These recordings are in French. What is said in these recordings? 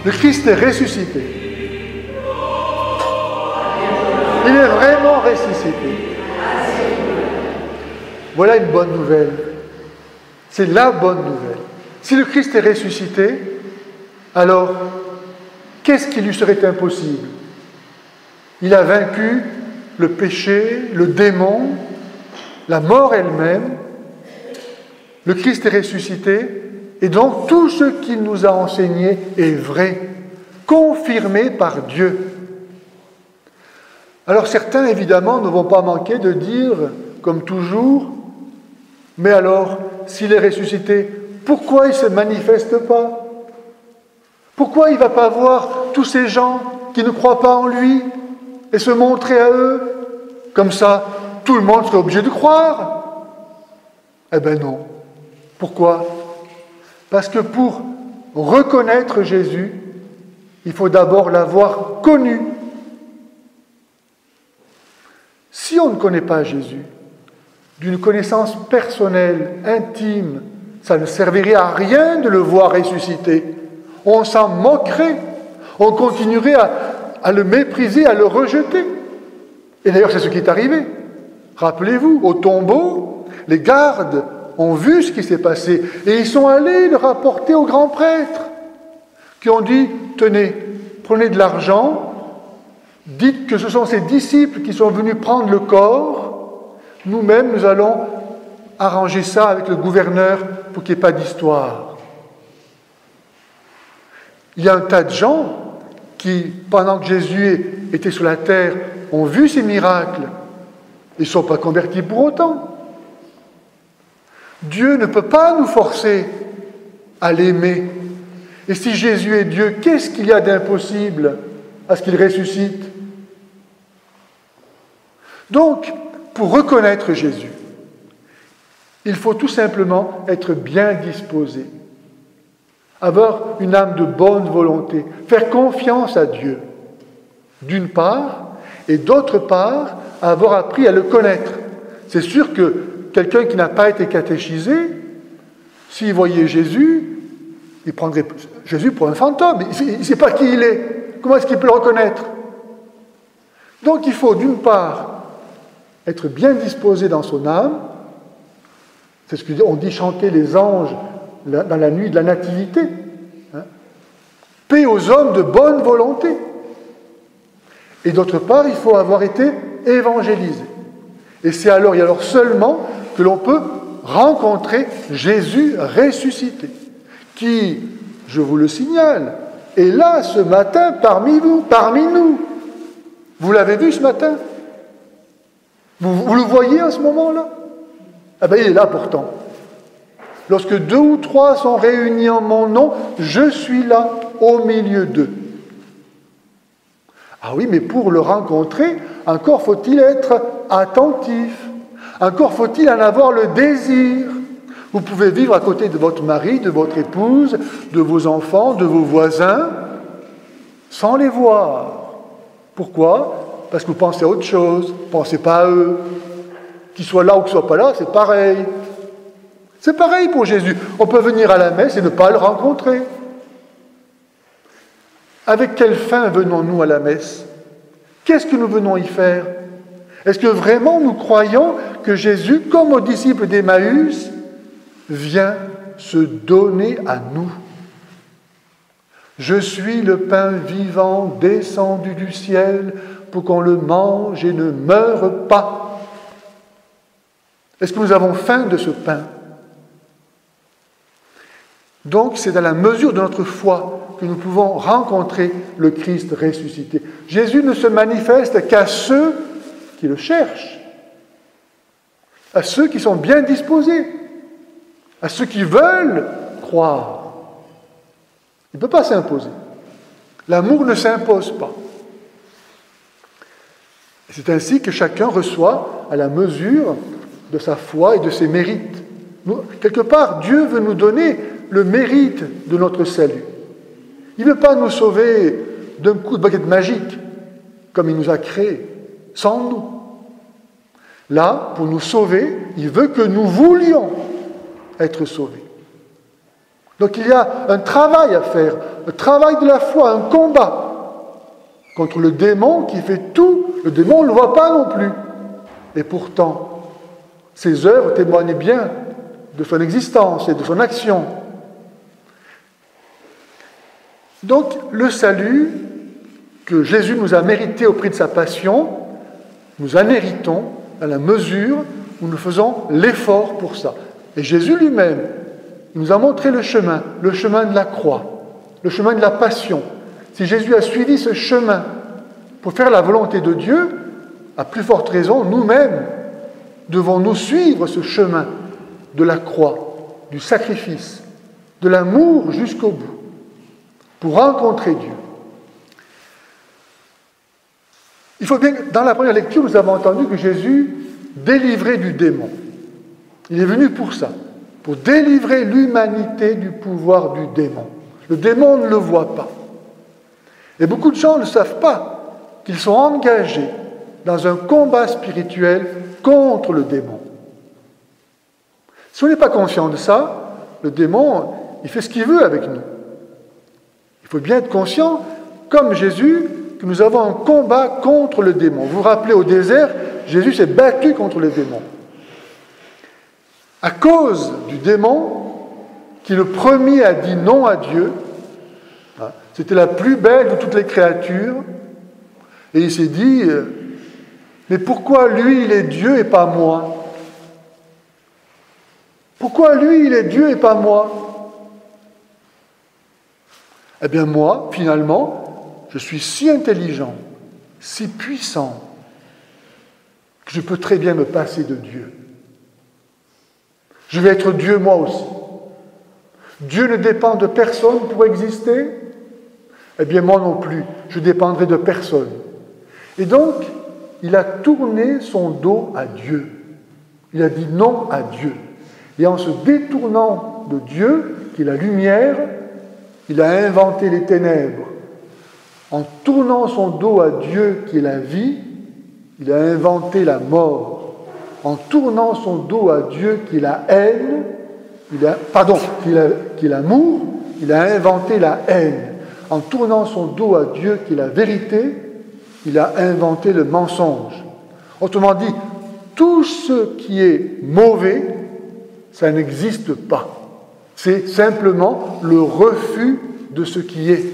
Le Christ est ressuscité. Il est vraiment ressuscité. Voilà une bonne nouvelle. C'est la bonne nouvelle. Si le Christ est ressuscité, alors qu'est-ce qui lui serait impossible? Il a vaincu le péché, le démon, la mort elle-même. Le Christ est ressuscité, et donc tout ce qu'il nous a enseigné est vrai, confirmé par Dieu. Alors certains, évidemment, ne vont pas manquer de dire, comme toujours, mais alors, s'il est ressuscité, pourquoi il ne se manifeste pas? Pourquoi il ne va pas voir tous ces gens qui ne croient pas en lui et se montrer à eux? Comme ça, tout le monde serait obligé de croire. Eh bien non. Pourquoi? Parce que pour reconnaître Jésus, il faut d'abord l'avoir connu. Si on ne connaît pas Jésus, d'une connaissance personnelle, intime, ça ne servirait à rien de le voir ressuscité. On s'en moquerait, on continuerait à le mépriser, à le rejeter. Et d'ailleurs, c'est ce qui est arrivé. Rappelez-vous, au tombeau, les gardes ont vu ce qui s'est passé et ils sont allés le rapporter aux grands prêtres qui ont dit, tenez, prenez de l'argent, dites que ce sont ces disciples qui sont venus prendre le corps, nous-mêmes nous allons arranger ça avec le gouverneur pour qu'il n'y ait pas d'histoire. Il y a un tas de gens qui, pendant que Jésus était sur la terre, ont vu ces miracles. Ils ne sont pas convertis pour autant. Dieu ne peut pas nous forcer à l'aimer. Et si Jésus est Dieu, qu'est-ce qu'il y a d'impossible à ce qu'il ressuscite? Donc, pour reconnaître Jésus, il faut tout simplement être bien disposé, avoir une âme de bonne volonté, faire confiance à Dieu, d'une part, et d'autre part, avoir appris à le connaître. C'est sûr que quelqu'un qui n'a pas été catéchisé, s'il voyait Jésus, il prendrait Jésus pour un fantôme. Il ne sait pas qui il est. Comment est-ce qu'il peut le reconnaître? Donc il faut, d'une part, être bien disposé dans son âme. C'est ce qu'on dit chanter les anges dans la nuit de la nativité. Paix aux hommes de bonne volonté. Et d'autre part, il faut avoir été évangélisé. Et c'est alors, et alors seulement que l'on peut rencontrer Jésus ressuscité, qui, je vous le signale, est là ce matin parmi vous, parmi nous. Vous l'avez vu ce matin? Vous le voyez à ce moment-là? Ah ben il est là pourtant. Lorsque 2 ou 3 sont réunis en mon nom, je suis là au milieu d'eux. Ah oui, mais pour le rencontrer, encore faut-il être attentif. Encore faut-il en avoir le désir. Vous pouvez vivre à côté de votre mari, de votre épouse, de vos enfants, de vos voisins, sans les voir. Pourquoi? Parce que vous pensez à autre chose, vous ne pensez pas à eux. Qu'ils soient là ou qu'ils ne soient pas là, c'est pareil. C'est pareil pour Jésus. On peut venir à la messe et ne pas le rencontrer. Avec quelle fin venons-nous à la messe? Qu'est-ce que nous venons y faire? Est-ce que vraiment nous croyons que Jésus, comme aux disciples d'Emmaüs, vient se donner à nous? Je suis le pain vivant descendu du ciel pour qu'on le mange et ne meure pas. Est-ce que nous avons faim de ce pain? Donc, c'est dans la mesure de notre foi que nous pouvons rencontrer le Christ ressuscité. Jésus ne se manifeste qu'à ceux qui le cherchent, à ceux qui sont bien disposés, à ceux qui veulent croire. Il ne peut pas s'imposer. L'amour ne s'impose pas. C'est ainsi que chacun reçoit à la mesure de sa foi et de ses mérites. Quelque part, Dieu veut nous donner le mérite de notre salut. Il ne veut pas nous sauver d'un coup de baguette magique, comme il nous a créés, sans nous. Là, pour nous sauver, il veut que nous voulions être sauvés. Donc il y a un travail à faire, le travail de la foi, un combat contre le démon qui fait tout. Le démon, on ne le voit pas non plus. Et pourtant, ses œuvres témoignent bien de son existence et de son action. Donc le salut que Jésus nous a mérité au prix de sa passion, nous en méritons à la mesure où nous faisons l'effort pour ça. Et Jésus lui-même nous a montré le chemin de la croix, le chemin de la passion. Si Jésus a suivi ce chemin pour faire la volonté de Dieu, à plus forte raison, nous-mêmes devons nous suivre ce chemin de la croix, du sacrifice, de l'amour jusqu'au bout, pour rencontrer Dieu. Il faut bien, dans la première lecture, nous avons entendu que Jésus délivrait du démon. Il est venu pour ça, pour délivrer l'humanité du pouvoir du démon. Le démon ne le voit pas. Et beaucoup de gens ne savent pas qu'ils sont engagés dans un combat spirituel contre le démon. Si on n'est pas conscient de ça, le démon, il fait ce qu'il veut avec nous. Il faut bien être conscient, comme Jésus, que nous avons un combat contre le démon. Vous vous rappelez, au désert, Jésus s'est battu contre le démon. À cause du démon, qui le premier a dit non à Dieu, c'était la plus belle de toutes les créatures, et il s'est dit, mais pourquoi lui il est Dieu et pas moi? Pourquoi lui il est Dieu et pas moi? Eh bien moi, finalement, je suis si intelligent, si puissant, que je peux très bien me passer de Dieu. Je vais être Dieu moi aussi. Dieu ne dépend de personne pour exister. Eh bien moi non plus, je dépendrai de personne. Et donc, il a tourné son dos à Dieu. Il a dit non à Dieu. Et en se détournant de Dieu, qui est la lumière, il a inventé les ténèbres. En tournant son dos à Dieu, qui est la vie, il a inventé la mort. En tournant son dos à Dieu, qui est la haine, qui est l'amour, il a inventé la haine. En tournant son dos à Dieu, qui est la vérité, il a inventé le mensonge. Autrement dit, tout ce qui est mauvais, ça n'existe pas. C'est simplement le refus de ce qui est.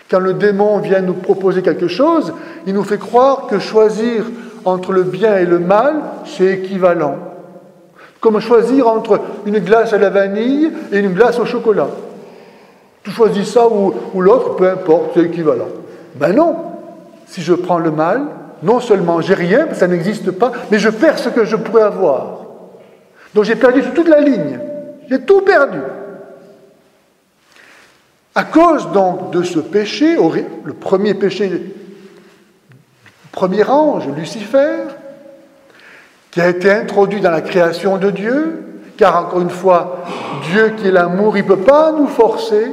Quand le démon vient nous proposer quelque chose, il nous fait croire que choisir entre le bien et le mal, c'est équivalent. Comme choisir entre une glace à la vanille et une glace au chocolat. Tu choisis ça ou l'autre, peu importe, c'est équivalent. Ben non, si je prends le mal, non seulement j'ai rien, ça n'existe pas, mais je perds ce que je pourrais avoir. Donc j'ai perdu sur toute la ligne. J'ai tout perdu. À cause donc de ce péché, le premier péché du premier ange, Lucifer, qui a été introduit dans la création de Dieu, car encore une fois, Dieu qui est l'amour, il ne peut pas nous forcer,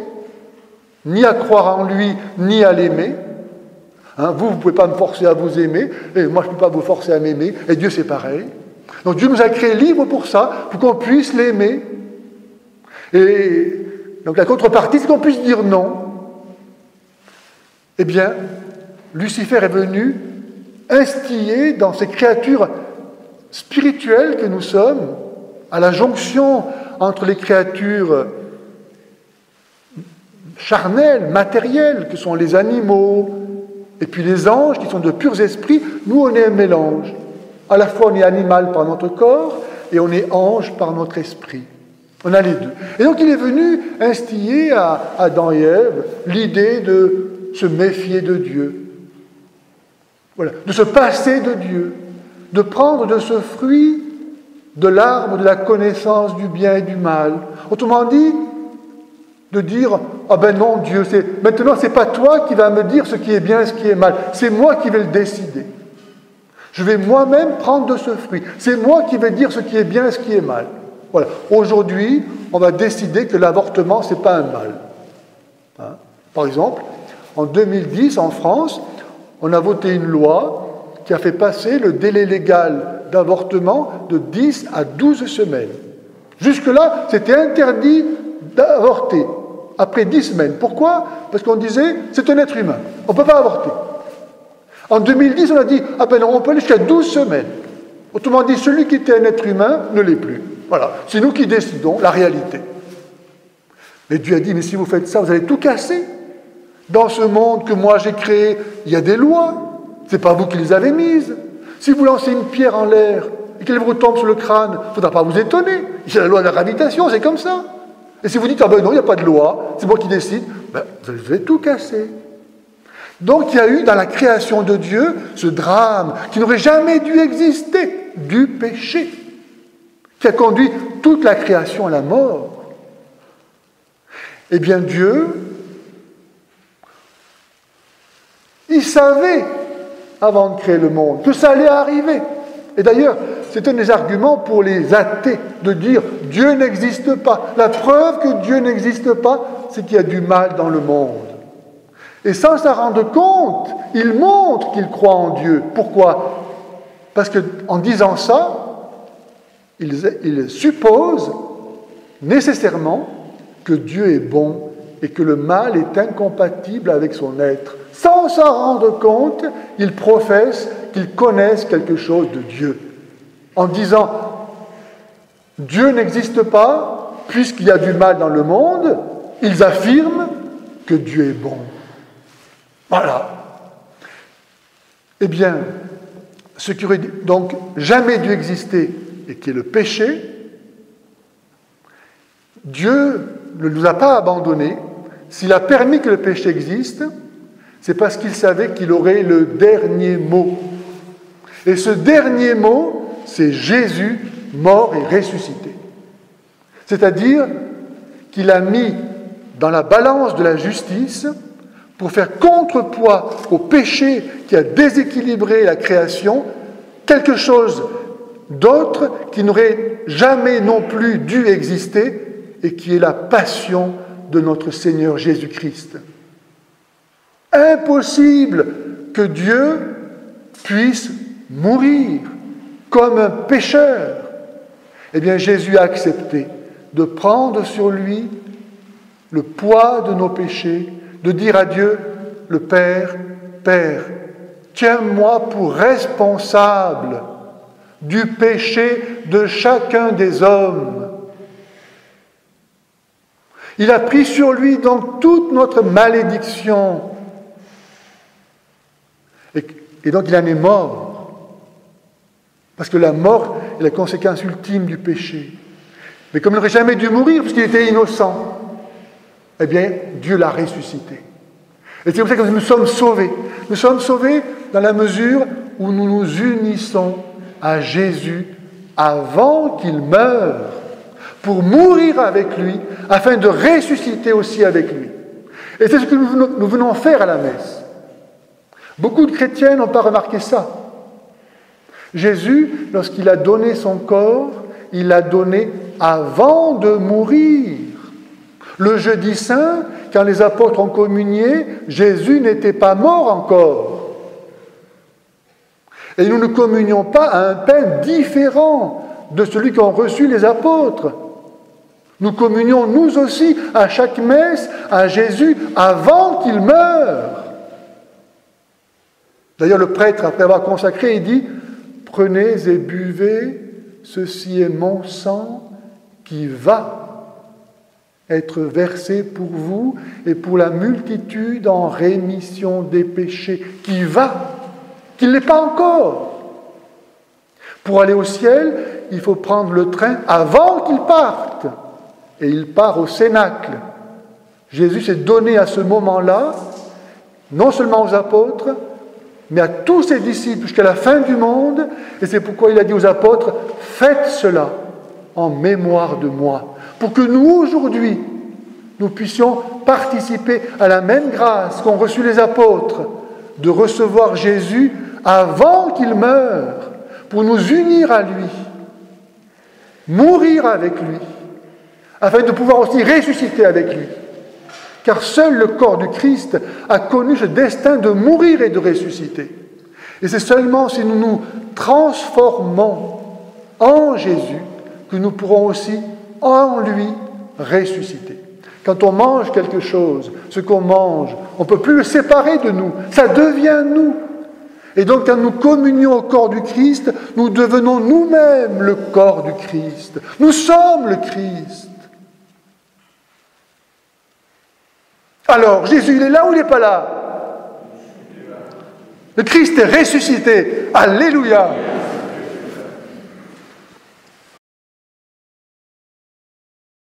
ni à croire en lui, ni à l'aimer. Vous ne pouvez pas me forcer à vous aimer, et moi je ne peux pas vous forcer à m'aimer, et Dieu c'est pareil. Donc Dieu nous a créés libres pour ça, pour qu'on puisse l'aimer. Et donc la contrepartie, c'est qu'on puisse dire non. Eh bien, Lucifer est venu instiller dans ces créatures spirituelles que nous sommes, à la jonction entre les créatures charnelles, matérielles, que sont les animaux, et puis les anges, qui sont de purs esprits. Nous, on est un mélange. À la fois, on est animal par notre corps, et on est ange par notre esprit. On a les deux. Et donc, il est venu instiller à Adam et Ève l'idée de se méfier de Dieu. Voilà, de se passer de Dieu, de prendre de ce fruit de l'arbre de la connaissance du bien et du mal. Autrement dit, de dire « Ah ben non, Dieu, maintenant c'est pas toi qui vas me dire ce qui est bien et ce qui est mal, c'est moi qui vais le décider. Je vais moi-même prendre de ce fruit. C'est moi qui vais dire ce qui est bien et ce qui est mal. » Voilà. Aujourd'hui, on va décider que l'avortement, ce n'est pas un mal. Par exemple, en 2010, en France, on a voté une loi qui a fait passer le délai légal d'avortement de 10 à 12 semaines. Jusque-là, c'était interdit d'avorter après 10 semaines. Pourquoi? Parce qu'on disait, c'est un être humain, on ne peut pas avorter. En 2010, on a dit, ah ben non, on peut aller jusqu'à 12 semaines. Autrement dit, celui qui était un être humain ne l'est plus. Voilà, c'est nous qui décidons la réalité. Mais Dieu a dit, mais si vous faites ça, vous allez tout casser. Dans ce monde que moi j'ai créé, il y a des lois. Ce n'est pas vous qui les avez mises. Si vous lancez une pierre en l'air et qu'elle vous tombe sur le crâne, il ne faudra pas vous étonner. C'est la loi de la gravitation, c'est comme ça. Et si vous dites, ah ben non, il n'y a pas de loi, c'est moi qui décide, ben, vous allez tout casser. Donc il y a eu dans la création de Dieu ce drame qui n'aurait jamais dû exister, du péché, qui a conduit toute la création à la mort. Eh bien Dieu, il savait, avant de créer le monde, que ça allait arriver. Et d'ailleurs, c'est un des arguments pour les athées, de dire « Dieu n'existe pas ». La preuve que Dieu n'existe pas, c'est qu'il y a du mal dans le monde. Et sans s'en rendre compte, ils montrent qu'ils croient en Dieu. Pourquoi? Parce qu'en disant ça, ils supposent nécessairement que Dieu est bon et que le mal est incompatible avec son être. Sans s'en rendre compte, ils professent qu'ils connaissent quelque chose de Dieu. En disant « Dieu n'existe pas, puisqu'il y a du mal dans le monde », ils affirment que Dieu est bon. Voilà. Eh bien, ce qui aurait donc jamais dû exister et qui est le péché, Dieu ne nous a pas abandonnés. S'il a permis que le péché existe, c'est parce qu'il savait qu'il aurait le dernier mot. Et ce dernier mot, c'est Jésus, mort et ressuscité. C'est-à-dire qu'il a mis dans la balance de la justice, pour faire contrepoids au péché qui a déséquilibré la création, quelque chose d'autre qui n'aurait jamais non plus dû exister et qui est la passion de notre Seigneur Jésus-Christ. Impossible que Dieu puisse mourir comme un pécheur. Eh bien, Jésus a accepté de prendre sur lui le poids de nos péchés, de dire à Dieu, le Père, Père, tiens-moi pour responsable du péché de chacun des hommes. Il a pris sur lui donc toute notre malédiction. Et donc il en est mort. Parce que la mort est la conséquence ultime du péché. Mais comme il n'aurait jamais dû mourir, parce qu'il était innocent, eh bien, Dieu l'a ressuscité. Et c'est comme ça que nous sommes sauvés. Nous sommes sauvés dans la mesure où nous nous unissons à Jésus avant qu'il meure, pour mourir avec lui, afin de ressusciter aussi avec lui. Et c'est ce que nous venons faire à la messe. Beaucoup de chrétiens n'ont pas remarqué ça. Jésus, lorsqu'il a donné son corps, il l'a donné avant de mourir. Le jeudi saint, quand les apôtres ont communié, Jésus n'était pas mort encore. Et nous ne communions pas à un pain différent de celui qu'ont reçu les apôtres. Nous communions nous aussi à chaque messe à Jésus avant qu'il meure. D'ailleurs, le prêtre, après avoir consacré, il dit « Prenez et buvez, ceci est mon sang qui va être versé pour vous et pour la multitude en rémission des péchés. » Qui va, qui ne l'est pas encore. Pour aller au ciel, il faut prendre le train avant qu'il parte. Et il part au Cénacle. Jésus s'est donné à ce moment-là, non seulement aux apôtres, mais à tous ses disciples jusqu'à la fin du monde. Et c'est pourquoi il a dit aux apôtres, faites cela en mémoire de moi. Pour que nous, aujourd'hui, nous puissions participer à la même grâce qu'ont reçu les apôtres, de recevoir Jésus avant qu'il meure, pour nous unir à lui, mourir avec lui, afin de pouvoir aussi ressusciter avec lui. Car seul le corps du Christ a connu ce destin de mourir et de ressusciter. Et c'est seulement si nous nous transformons en Jésus que nous pourrons aussi, en lui, ressuscités. Quand on mange quelque chose, ce qu'on mange, on ne peut plus le séparer de nous, ça devient nous. Et donc quand nous communions au corps du Christ, nous devenons nous-mêmes le corps du Christ. Nous sommes le Christ. Alors, Jésus, il est là ou il n'est pas là? Le Christ est ressuscité. Alléluia.